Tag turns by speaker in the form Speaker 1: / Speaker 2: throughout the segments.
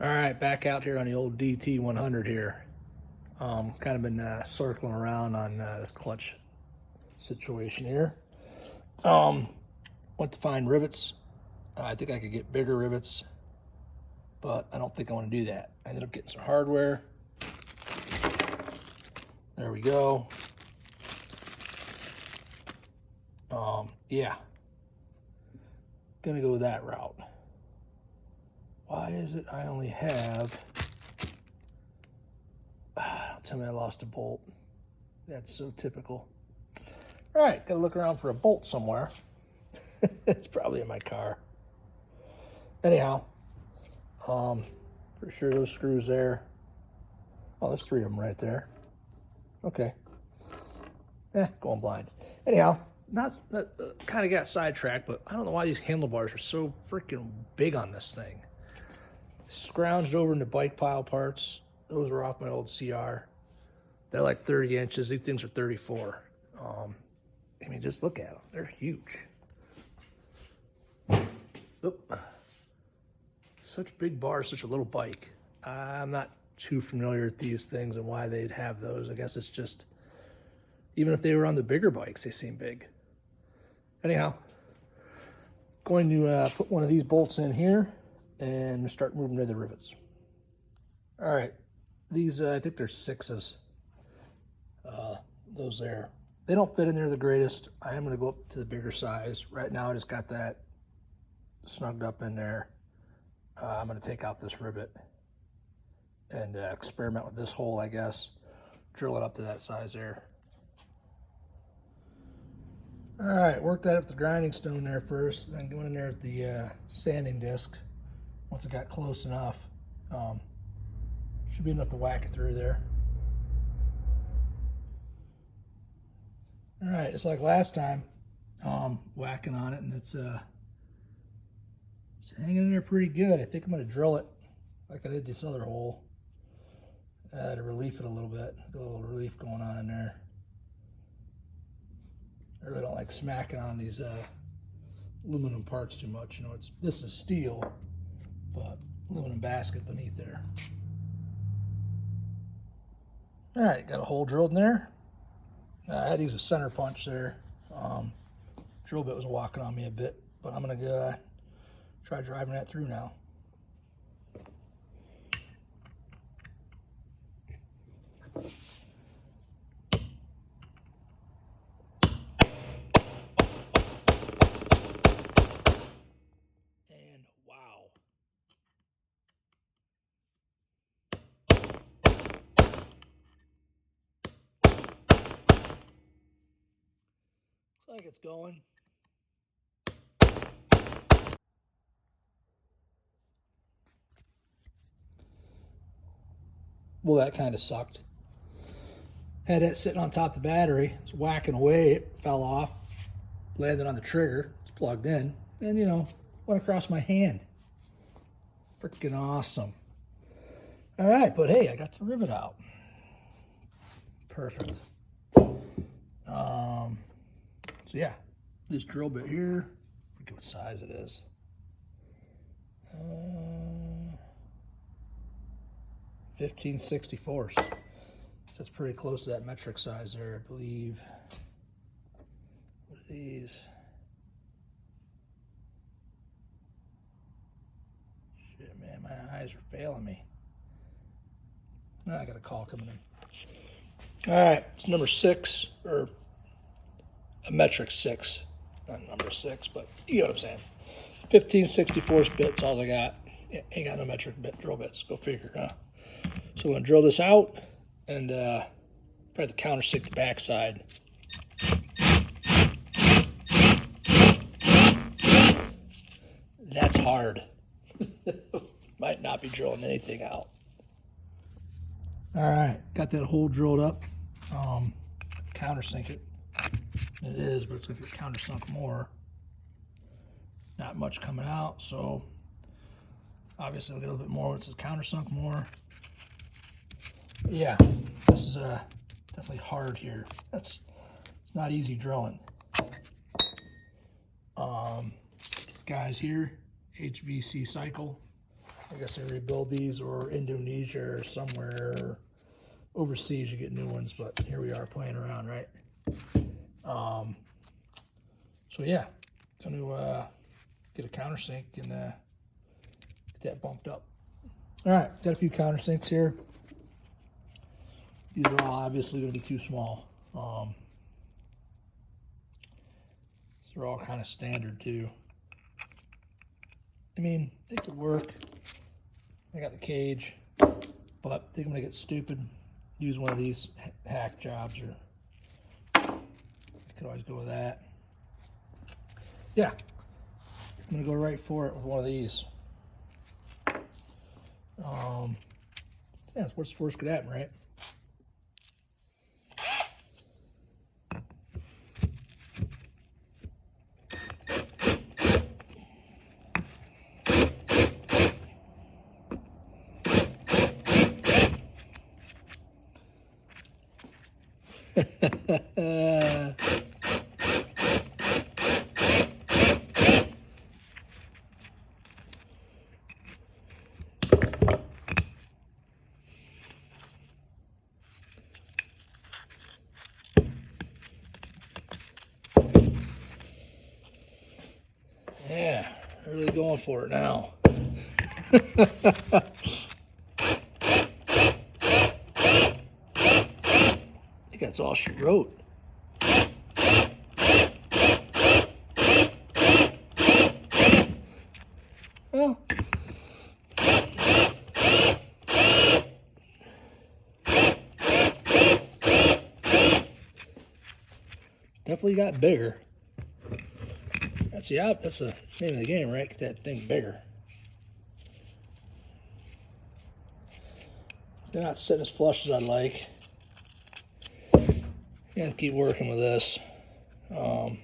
Speaker 1: All right, back out here on the old DT 100 here. Kind of been circling around on this clutch situation here. Went to find rivets. I think I could get bigger rivets, but I don't think I want to do that. I ended up getting some hardware. There we go. Yeah, gonna go that route. Why is it I only have, don't tell me I lost a bolt. That's so typical. All right, gotta look around for a bolt somewhere. It's probably in my car. Anyhow, pretty sure those screws there. Oh, there's 3 of them right there. Okay. Going blind. Anyhow, kind of got sidetracked, but I don't know why these handlebars are so freaking big on this thing. Scrounged over into bike pile parts. Those were off my old CR. They're like 30 inches. These things are 34. I mean, just look at them. They're huge. Oop. Such big bars, such a little bike. I'm not too familiar with these things and why they'd have those. I guess it's just, even if they were on the bigger bikes, they seem big. Anyhow, going to put one of these bolts in here and start moving to the rivets. All right, these, I think they're 6s. Those there. They don't fit in there the greatest. I am going to go up to the bigger size. Right now, I just got that snugged up in there. I'm going to take out this rivet and experiment with this hole, I guess. Drill it up to that size there. All right, work that up the grinding stone there first, then go in there with the sanding disc. Once it got close enough, should be enough to whack it through there. All right, it's like last time, whacking on it, and it's hanging in there pretty good. I think I'm going to drill it like I did this other hole to relief it a little bit. Get a little relief going on in there. I really don't like smacking on these aluminum parts too much. You know, this is steel, but aluminum basket beneath there. All right, got a hole drilled in there. I had to use a center punch there. Drill bit was walking on me a bit, but I'm gonna go try driving that through now. And wow. Looks like it's going. Well, that kind of sucked. Had that sitting on top of the battery. It's whacking away. It fell off. Landed on the trigger. It's plugged in. And, you know, went across my hand. Freaking awesome. All right, but hey, I got the rivet out. Perfect. So yeah, this drill bit here, look at what size it is. 15/64. So that's pretty close to that metric size there, I believe. What are these? Shit, man, my eyes are failing me. I got a call coming in. All right, it's number 6, or a metric 6. Not number 6, but you know what I'm saying. 15/64 bits, all I got. Ain't got no metric bit drill bits. Go figure, huh? So I'm gonna drill this out and probably have to countersink the backside. That's hard. Might not be drilling anything out. All right, got that hole drilled up. Countersink it. It is, but it's gonna get countersunk more. Not much coming out, so obviously we'll get a little bit more once it's countersunk more. But yeah, this is definitely hard here. It's not easy drilling. This guy's here, HVC cycle. I guess they rebuild these, or Indonesia or somewhere overseas you get new ones, but here we are playing around, right? So yeah, gonna get a countersink and get that bumped up. All right, got a few countersinks here. These are all obviously gonna be too small. They're all kind of standard too. I mean, they could work. I got the cage, but I think I'm gonna get stupid. Use one of these hack jobs, or I could always go with that. Yeah, I'm gonna go right for it with one of these. Yeah, what's the worst could happen, right? Yeah, really going for it now. I think that's all she wrote. Well, definitely got bigger. That's the name of the game, right? Get that thing bigger. They're not sitting as flush as I'd like. Gonna keep working with this. I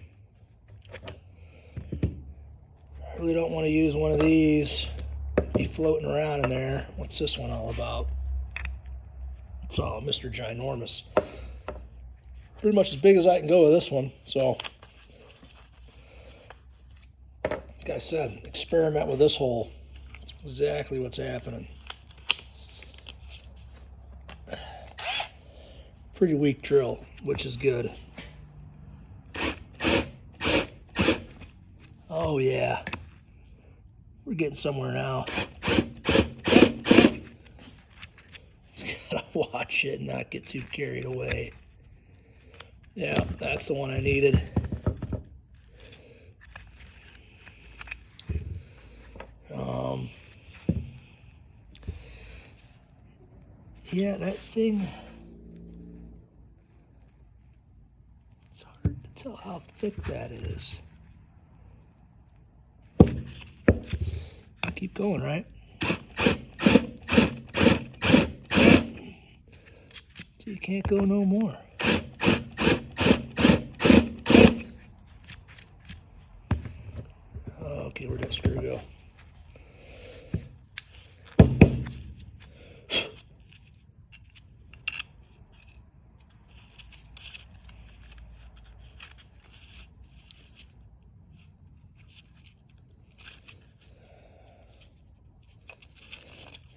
Speaker 1: really don't want to use one of these. Be floating around in there. What's this one all about? It's all Mr. Ginormous. Pretty much as big as I can go with this one. So, like I said, experiment with this hole. That's exactly what's happening. Pretty weak drill, which is good. Oh yeah, we're getting somewhere now. Just gotta watch it and not get too carried away. Yeah, that's the one I needed. Yeah, that thing, it's hard to tell how thick that is. Keep going, right? So you can't go no more. Okay, where'd that screw go?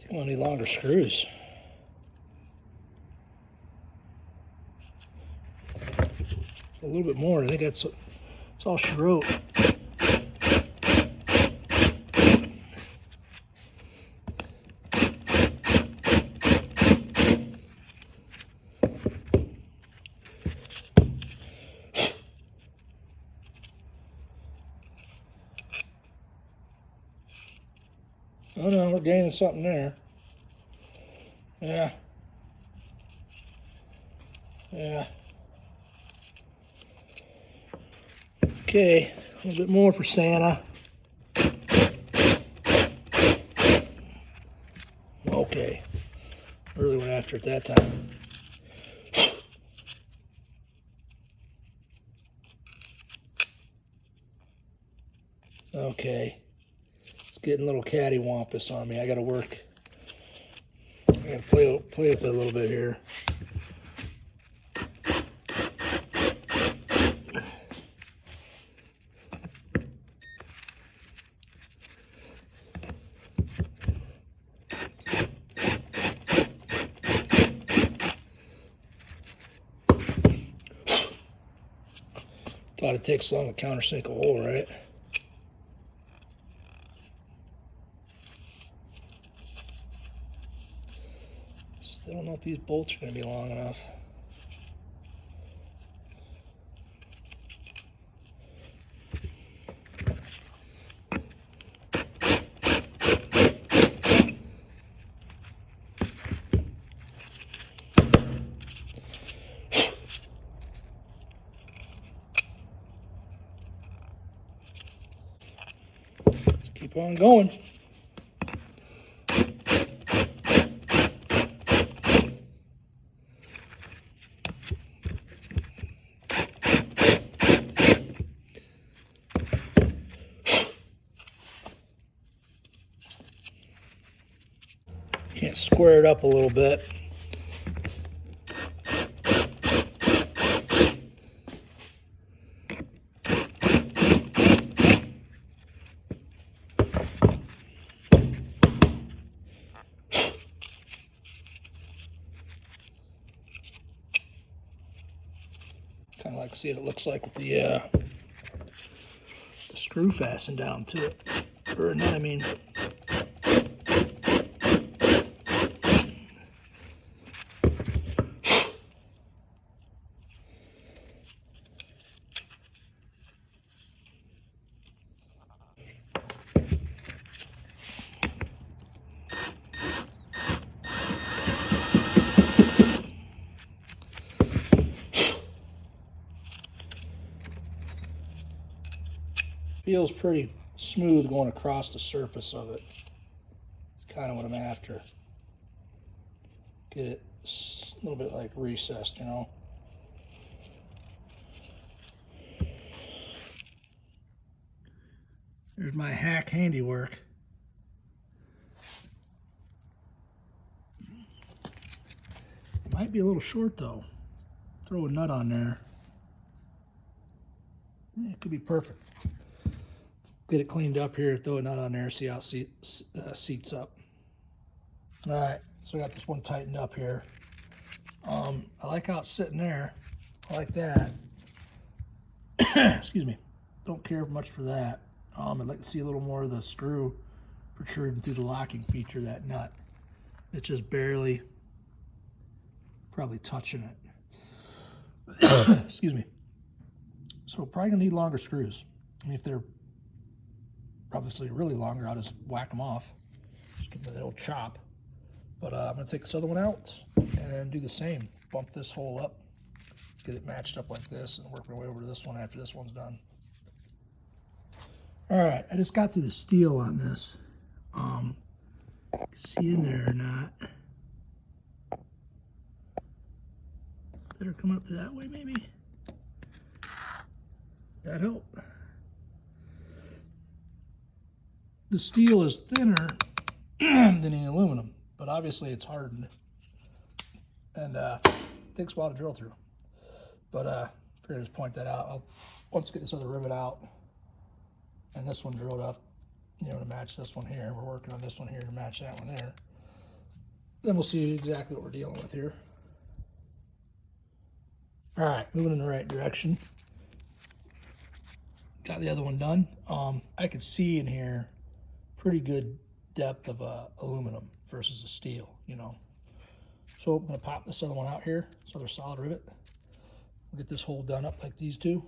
Speaker 1: I don't need longer screws. A little bit more. I think that's all she wrote. Oh no, we're gaining something there. Yeah. Yeah. Okay, a little bit more for Santa. Okay. Really went after it that time. Okay. It's getting a little cattywampus on me. I gotta work. I gotta play with it a little bit here. Thought it takes long to countersink a hole, right? Still don't know if these bolts are going to be long enough. Keep on going. Can't square it up a little bit. Kind of like to see what it looks like with the screw fastened down to it. Or not, I mean. Feels pretty smooth going across the surface of it. It's kind of what I'm after. Get it a little bit like recessed, you know. There's my hack handiwork. It might be a little short though. Throw a nut on there. Yeah, it could be perfect. Get it cleaned up here, throw a nut on there, see how it seats up. All right, so I got this one tightened up here. I like how it's sitting there. I like that. Excuse me. Don't care much for that. I'd like to see a little more of the screw protruding through the locking feature of that nut. It's just barely, probably touching it. Excuse me. So probably gonna need longer screws. I mean, if they're obviously really longer, I'll just whack them off. Just give them the old chop. But I'm gonna take this other one out and do the same. Bump this hole up, get it matched up like this, and work my way over to this one after this one's done. All right, I just got through the steel on this. See in there or not? Better come up to that way, maybe. That help. The steel is thinner than the aluminum, but obviously it's hardened and takes a while to drill through. But I figured I'd just point that out. I'll once get this other rivet out and this one drilled up, you know, to match this one here. We're working on this one here to match that one there. Then we'll see exactly what we're dealing with here. All right, moving in the right direction. Got the other one done. I could see in here pretty good depth of aluminum versus a steel, you know. So I'm gonna pop this other one out here, this other solid rivet. We'll get this hole done up like these two.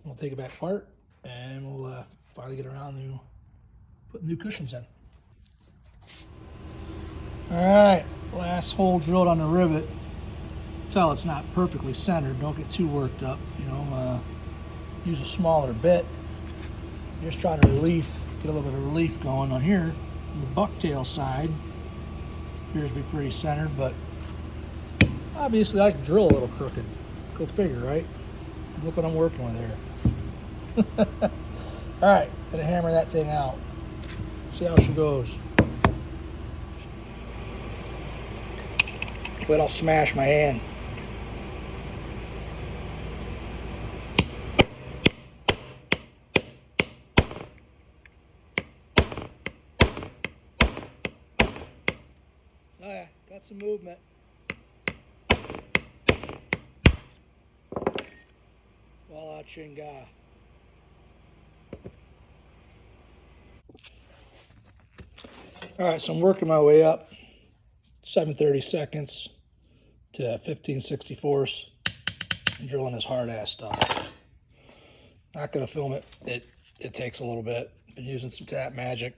Speaker 1: We'll take it back apart and we'll finally get around to putting new cushions in. All right, last hole drilled on the rivet. Tell it's not perfectly centered. Don't get too worked up, you know. Use a smaller bit. Just trying to get a little bit of relief going on here. On the bucktail side appears to be pretty centered, but obviously I can drill a little crooked. Go figure, right? Look what I'm working with here. All right, gonna hammer that thing out. See how she goes. Hopefully I don't smash my hand. Oh yeah, got some movement. Well, chinga. All right, so I'm working my way up 7/32 to 15/64 and drilling this hard ass stuff. Not gonna film it. It takes a little bit. Been using some tap magic.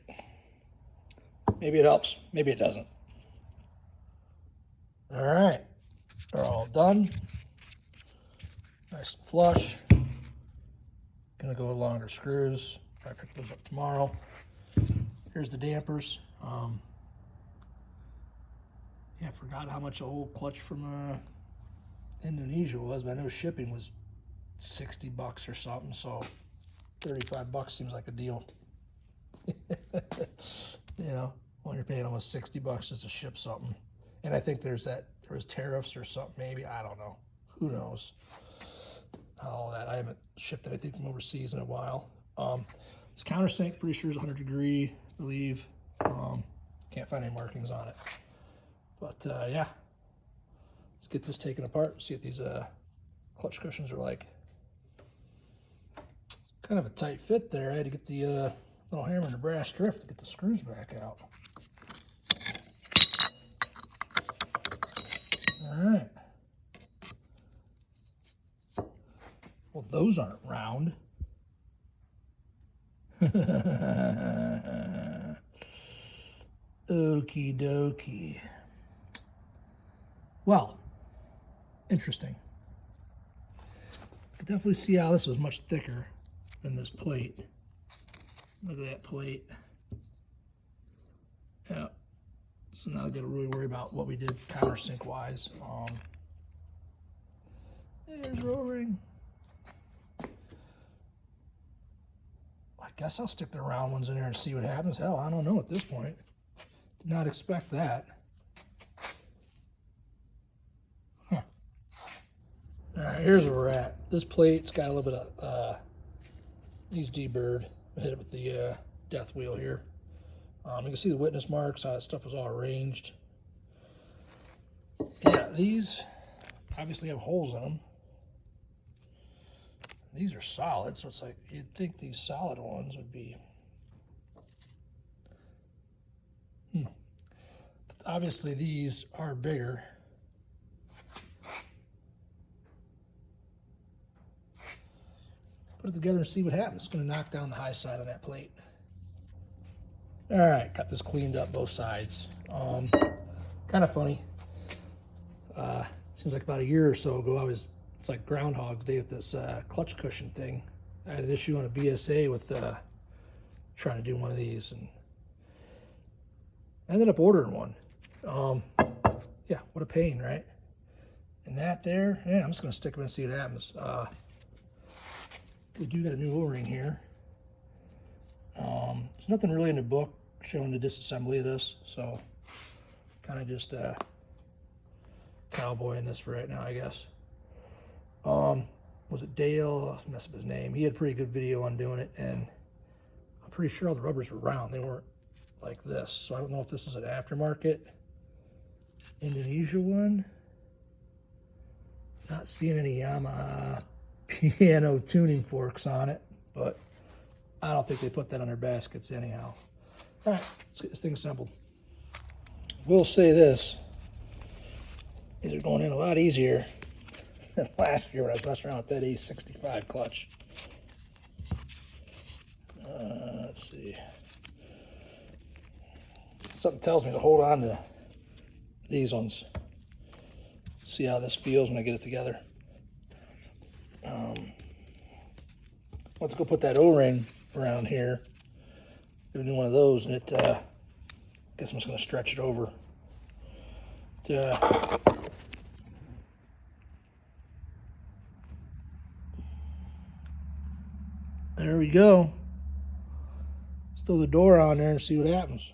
Speaker 1: Maybe it helps, maybe it doesn't. All right, they're all done. Nice and flush. Gonna go with longer screws. I pick those up tomorrow. Here's the dampers. Yeah, I forgot how much a whole clutch from Indonesia was, but I know shipping was $60 or something, so $35 seems like a deal. You know, when you're paying almost $60 just to ship something. And I think there was tariffs or something, maybe, I don't know. Who knows? All that. I haven't shipped anything from overseas in a while. This countersink, pretty sure is 100 degree, I believe. Can't find any markings on it. But yeah, let's get this taken apart, see what these clutch cushions are like. Kind of a tight fit there. I had to get the little hammer and the brass drift to get the screws back out. All right. Well, those aren't round. Okie dokie. Well, interesting. I can definitely see how this was much thicker than this plate. Look at that plate. Yeah. So now I got to really worry about what we did countersink wise. There's our O-ring. I guess I'll stick the round ones in there and see what happens. Hell, I don't know at this point. Did not expect that. Huh. All right, here's where we're at. This plate's got a little bit of needs deburred. I hit it with the death wheel here. You can see the witness marks, how that stuff was all arranged. Yeah, these obviously have holes in them. These are solid, so it's like you'd think these solid ones would be. But obviously these are bigger. Put it together and see what happens. It's going to knock down the high side on that plate. All right, got this cleaned up both sides. Kind of funny. Seems like about a year or so ago, it's like Groundhog's Day with this clutch cushion thing. I had an issue on a BSA with trying to do one of these, and I ended up ordering one. Yeah, what a pain, right? And that there, yeah, I'm just gonna stick them and see what happens. We do got a new O-ring here. There's nothing really in the book showing the disassembly of this, so kind of just cowboying this for right now, I guess. Was it Dale? I messed up his name. He had a pretty good video on doing it, and I'm pretty sure all the rubbers were round. They weren't like this, so I don't know if this is an aftermarket Indonesia one. Not seeing any Yamaha piano tuning forks on it, but I don't think they put that on their baskets anyhow. All right, let's get this thing assembled. We'll say this, these are going in a lot easier than last year when I was messing around with that A65 clutch. Let's see. Something tells me to hold on to these ones. See how this feels when I get it together. Let's go put that O-ring around here. Gonna do one of those, and it. Guess I'm just gonna stretch it over. There we go. Let's throw the door on there and see what happens.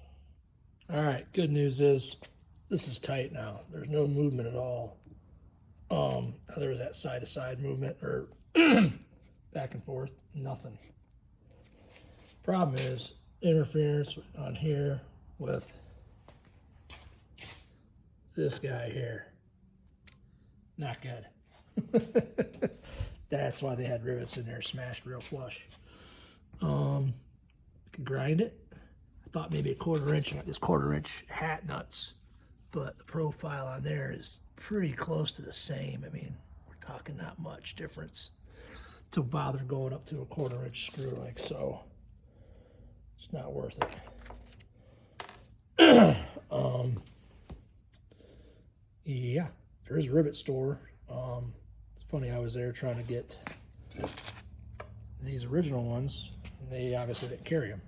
Speaker 1: All right. Good news is this is tight now. There's no movement at all. There was that side-to-side movement or back and forth. Nothing. Problem is interference on here with this guy here. Not good. That's why they had rivets in there smashed real flush. Could grind it. I thought maybe a 1/4 inch, like this 1/4 inch hat nuts, but the profile on there is pretty close to the same. I mean, we're talking not much difference to bother going up to a 1/4 inch screw like so. It's not worth it. Yeah, there is a rivet store. It's funny, I was there trying to get these original ones, and they obviously didn't carry them.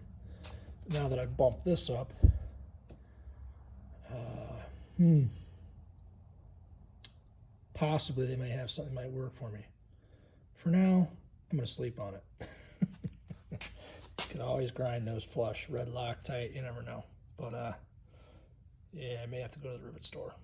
Speaker 1: But now that I've bumped this up, possibly they may have something that might work for me. For now, I'm going to sleep on it. You can always grind those flush, red Loctite, you never know. But yeah, I may have to go to the rivet store.